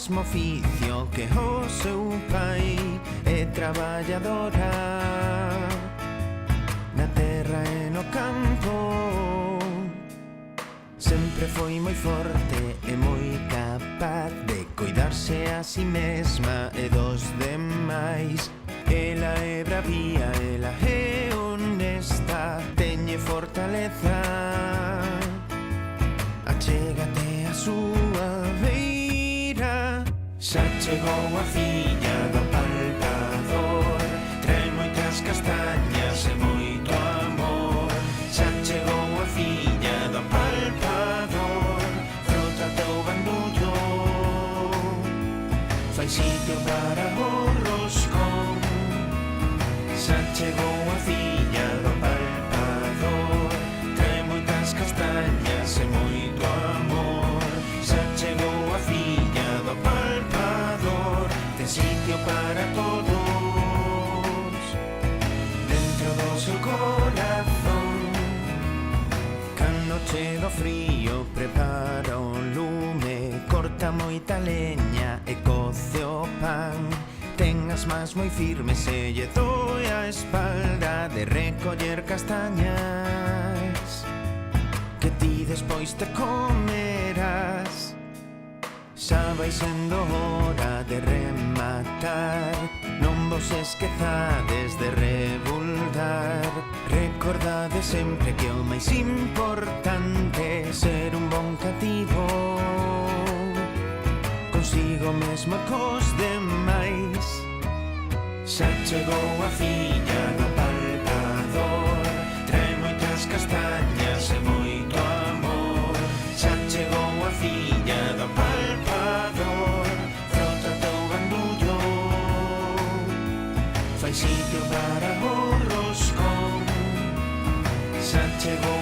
mesmo oficio que o seu pai. É traballadora na terra e no campo. Sempre foi moi forte e moi capaz de coidarse a si mesma e dos demais. Ela é bravía, ela é honesta, teñe fortaleza. Achégate a súa beira. Xa chegou a filla do palpador, trae moitas castañas e moito amor. Xa chegou a filla do palpador, frota teu bandullo, fai sitio para o roscón. Xa chegou a filla do palpador, trae moitas castañas e moito amor. Xa chegou a filla do palpador, ten sitio para todos dentro do seu corazón. Cando chega o frío prepara o lume, corta moita leña e coce o pan. Ten as mans moi firmes e lle doe a espalda de recoller castañas que ti despois te comerás. Xa vai sendo hora de rematar, non vos esquezades de rebulgar. Recordade sempre que o máis importante é ser un bon cativo consigo mesmo cos demais. Xa chegou a filla do palpador, trae moitas castañas e moito amor. Xa chegou a filla do palpador, frota teu bandullo, fai sitio para o roscón. Xa chegou